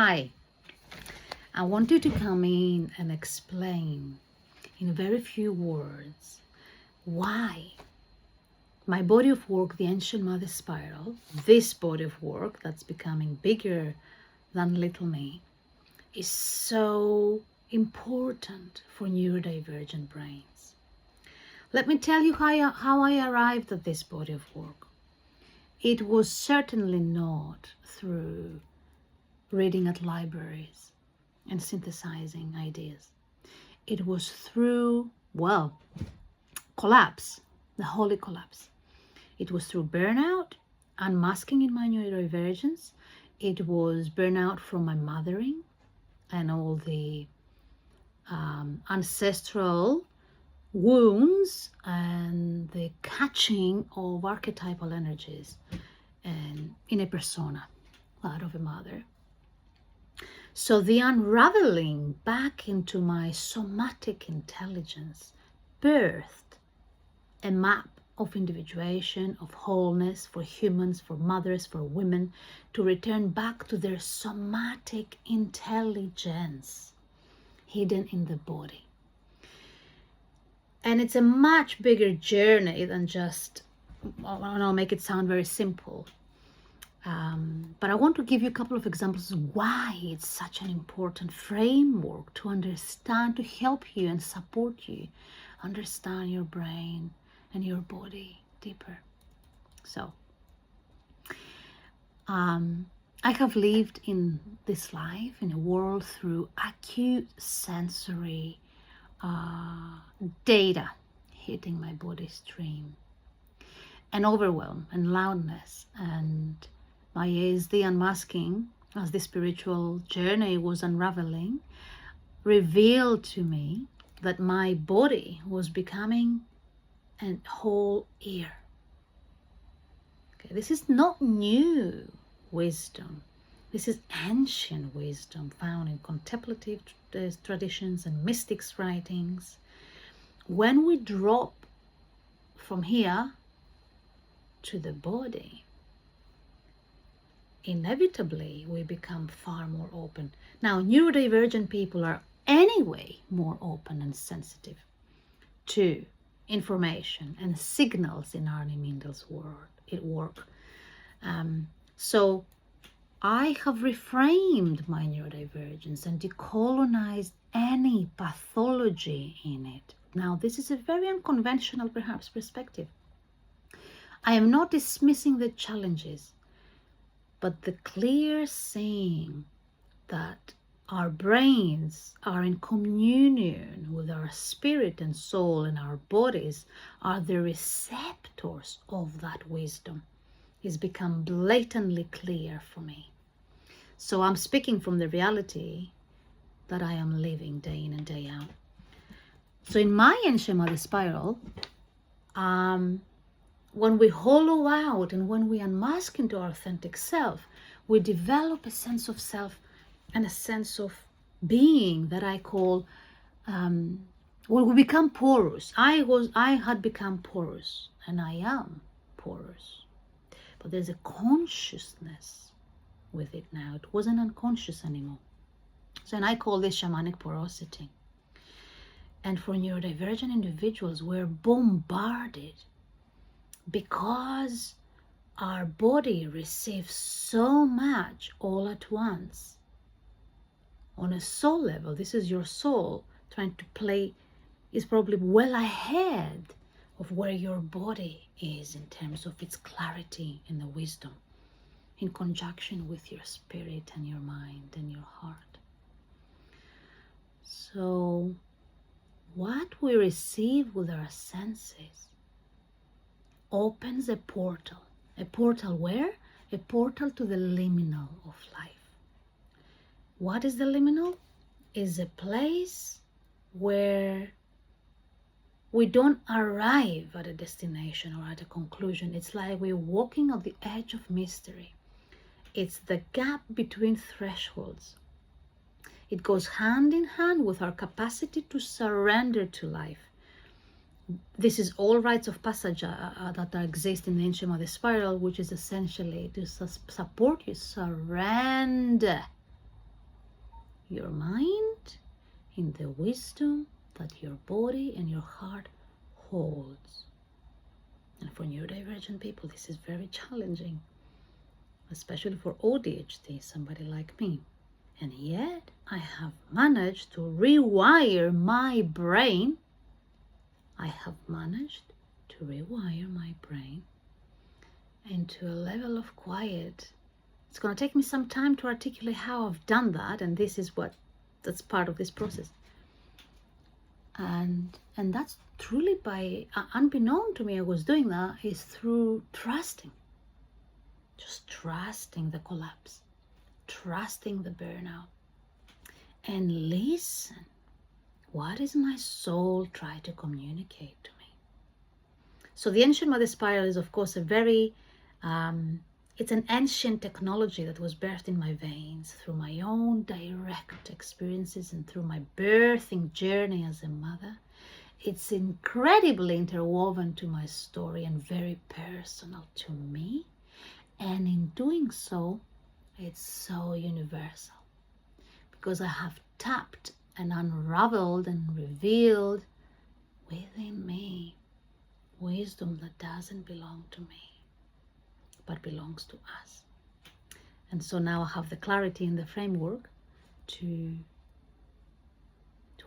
Hi, I want you to come in and explain in very few words why my body of work, the Ancient Mother Spiral, this body of work that's becoming bigger than little me, is so important for neurodivergent brains. Let me tell you how I arrived at this body of work. It was certainly not through reading at libraries and synthesizing ideas. It was through, collapse, the holy collapse. It was through burnout, unmasking in my neurodivergence. It was burnout from my mothering and all the ancestral wounds and the catching of archetypal energies and in a persona, that of a mother. So the unraveling back into my somatic intelligence birthed a map of individuation, of wholeness for humans, for mothers, for women, to return back to their somatic intelligence hidden in the body. And it's a much bigger journey than just, I'll make it sound very simple. But I want to give you a couple of examples of why it's such an important framework to understand, to help you and support you understand your brain and your body deeper. So, I have lived in this life, in a world through acute sensory data hitting my body stream, and overwhelm and loudness, and my the unmasking, as the spiritual journey was unraveling, revealed to me that my body was becoming a whole ear. Okay, this is not new wisdom. This is ancient wisdom found in contemplative traditions and mystics' writings. When we drop from here to the body, inevitably we become far more open. Now, neurodivergent people are anyway more open and sensitive to information and signals in Arnie Mindel's work. So I have reframed my neurodivergence and decolonized any pathology in it. Now, this is a very unconventional, perhaps, perspective. I am not dismissing the challenges, but the clear saying that our brains are in communion with our spirit and soul, and our bodies are the receptors of that wisdom has become blatantly clear for me. So I'm speaking from the reality that I am living day in and day out. So in my Ancient Mother Spiral, when we hollow out and when we unmask into our authentic self, we develop a sense of self and a sense of being that I call, we become porous. I had become porous, and I am porous. But there's a consciousness with it now. It wasn't unconscious anymore. So, and I call this shamanic porosity. And for neurodivergent individuals, we're bombarded because our body receives so much all at once. On a soul level, this is your soul trying to play, is probably well ahead of where your body is in terms of its clarity and the wisdom, in conjunction with your spirit and your mind and your heart. So what we receive with our senses opens a portal. A portal where? A portal to the liminal of life. What is the liminal? Is a place where we don't arrive at a destination or at a conclusion. It's like we're walking on the edge of mystery. It's the gap between thresholds. It goes hand in hand with our capacity to surrender to life. This is all rites of passage that exist in the Ancient Mother Spiral, which is essentially to support you surrender your mind in the wisdom that your body and your heart holds. And for neurodivergent people, this is very challenging, especially for ODHD, somebody like me. And yet I have managed to rewire my brain. I have managed to rewire my brain into a level of quiet. It's going to take me some time to articulate how I've done that, and this is that's part of this process. And that's truly by, unbeknown to me, I was doing that, is through trusting. Just trusting the collapse, trusting the burnout, and listen. What is my soul trying to communicate to me? So the ancient mother spiral is, of course, a very, it's an ancient technology that was birthed in my veins through my own direct experiences and through my birthing journey as a mother. It's incredibly interwoven to my story and very personal to me. And in doing so, it's so universal because I have tapped and unraveled and revealed within me wisdom that doesn't belong to me, but belongs to us. And so now I have the clarity and the framework to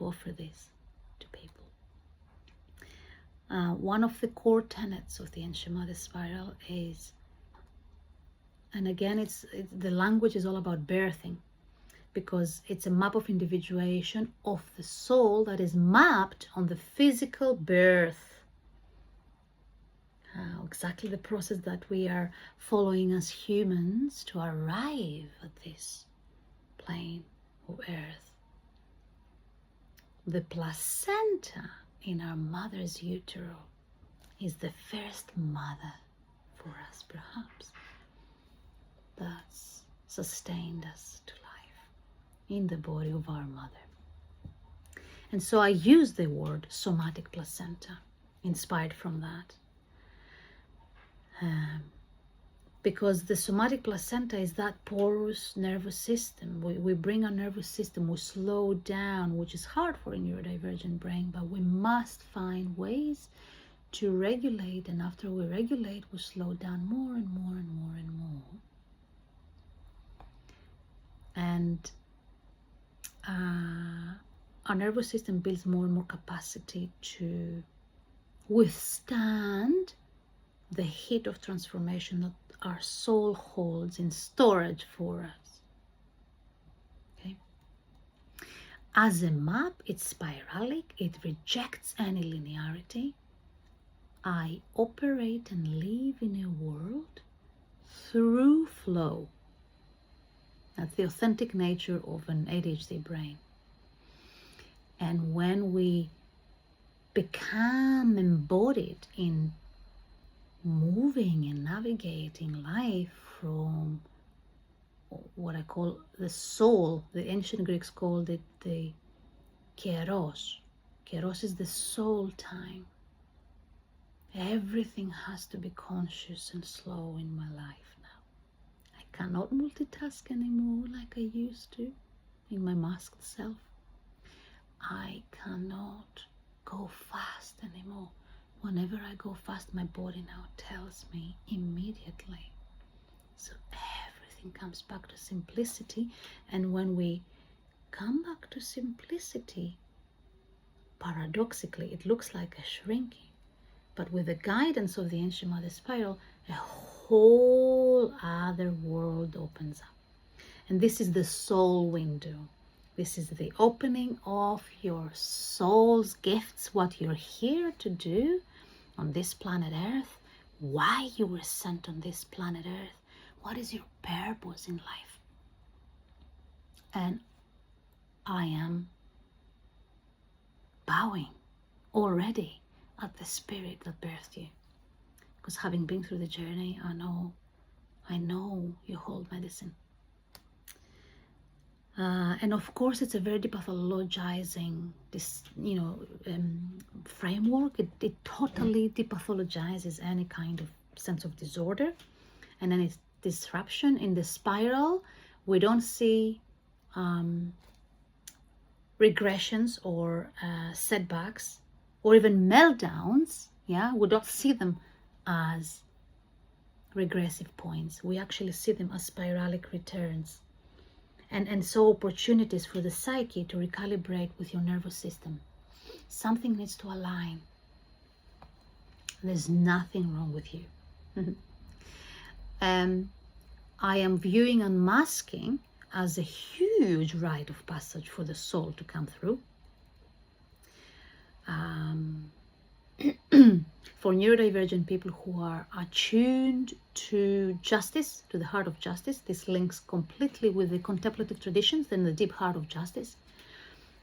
offer this to people. One of the core tenets of the ancient mother spiral is, and again, the language is all about birthing, because it's a map of individuation of the soul that is mapped on the physical birth. Exactly the process that we are following as humans to arrive at this plane of earth. The placenta in our mother's utero is the first mother for us, perhaps, that's sustained us to life in the body of our mother. And so I use the word somatic placenta, inspired from that. Because the somatic placenta is that porous nervous system. We bring our nervous system, we slow down, which is hard for a neurodivergent brain, but we must find ways to regulate, and after we regulate, we slow down more and more and more and more. And our nervous system builds more and more capacity to withstand the heat of transformation that our soul holds in storage for us. Okay? As a map, it's spiralic, it rejects any linearity. I operate and live in a world through flow. That's the authentic nature of an ADHD brain. And when we become embodied in moving and navigating life from what I call the soul, the ancient Greeks called it the kairos. Kairos is the soul time. Everything has to be conscious and slow in my life now. I cannot multitask anymore like I used to in my masked self. I cannot go fast anymore. Whenever I go fast, my body now tells me immediately. So everything comes back to simplicity. And when we come back to simplicity, paradoxically, it looks like a shrinking. But with the guidance of the ancient mother spiral, a whole other world opens up. And this is the soul window. This is the opening of your soul's gifts, what you're here to do on this planet Earth, why you were sent on this planet Earth, what is your purpose in life. And I am bowing already at the spirit that birthed you, because having been through the journey, I know you hold medicine. And of course, it's a very depathologizing framework. It totally depathologizes any kind of sense of disorder and any disruption. In the spiral, we don't see regressions or setbacks or even meltdowns, we don't see them as regressive points. We actually see them as spiralic returns. And so opportunities for the psyche to recalibrate with your nervous system. Something needs to align. There's nothing wrong with you. I am viewing unmasking as a huge rite of passage for the soul to come through. For neurodivergent people who are attuned to justice, to the heart of justice, this links completely with the contemplative traditions and the deep heart of justice.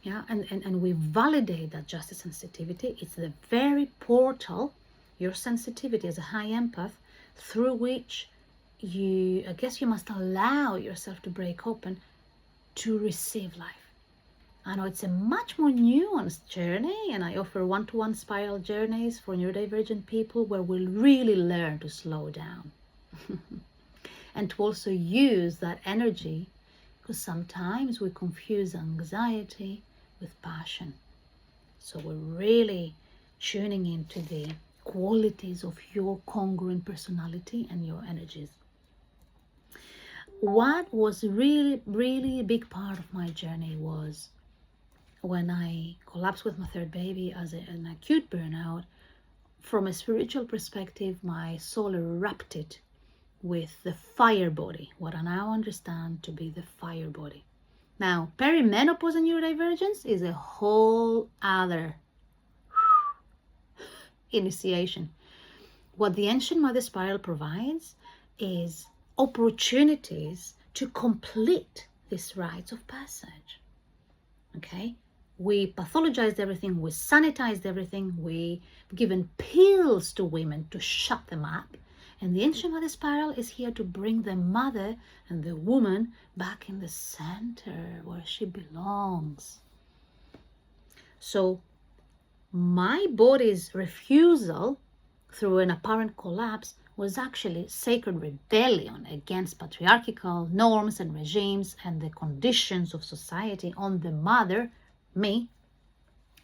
And we validate that justice sensitivity. It's the very portal, your sensitivity as a high empath, through which you must allow yourself to break open to receive life. I know it's a much more nuanced journey, and I offer one-to-one spiral journeys for neurodivergent people where we'll really learn to slow down and to also use that energy, because sometimes we confuse anxiety with passion. So we're really tuning into the qualities of your congruent personality and your energies. What was really, really a big part of my journey was when I collapsed with my third baby as an acute burnout. From a spiritual perspective, my soul erupted with the fire body, what I now understand to be the fire body. Now, perimenopause and neurodivergence is a whole other initiation. What the Ancient Mother Spiral provides is opportunities to complete these rites of passage. Okay? We pathologized everything, we sanitized everything, we've given pills to women to shut them up. And the Ancient Mother Spiral is here to bring the mother and the woman back in the center where she belongs. So my body's refusal through an apparent collapse was actually sacred rebellion against patriarchal norms and regimes and the conditions of society on the mother, me,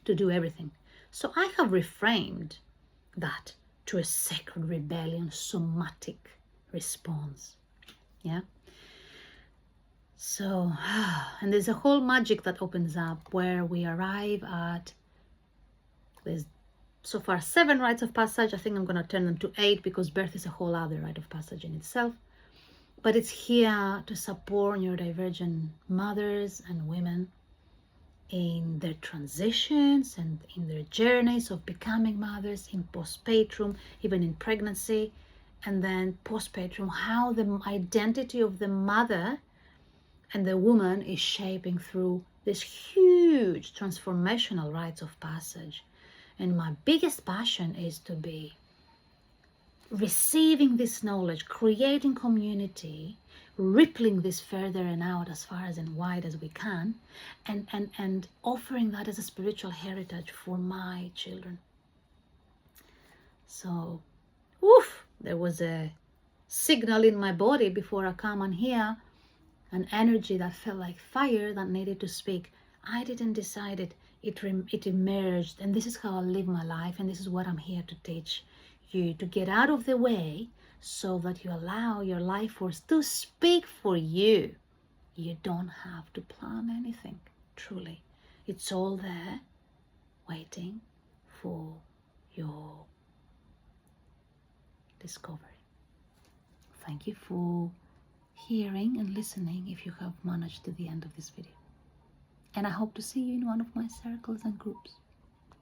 to do everything. So I have reframed that to a sacred rebellion, somatic response. So, and there's a whole magic that opens up where we arrive at, there's so far 7 rites of passage. I think I'm going to turn them to 8 because birth is a whole other rite of passage in itself. But it's here to support neurodivergent mothers and women in their transitions and in their journeys of becoming mothers, in postpartum, even in pregnancy, and then postpartum, how the identity of the mother and the woman is shaping through this huge transformational rites of passage. And my biggest passion is to be receiving this knowledge, creating community, rippling this further and out as far as and wide as we can, and offering that as a spiritual heritage for my children. So, there was a signal in my body before I come on here, an energy that felt like fire that needed to speak. I didn't decide it. It emerged, and this is how I live my life, and this is what I'm here to teach you, to get out of the way so that you allow your life force to speak for you. You don't have to plan anything, truly. It's all there, waiting for your discovery. Thank you for hearing and listening if you have managed to the end of this video. And I hope to see you in one of my circles and groups.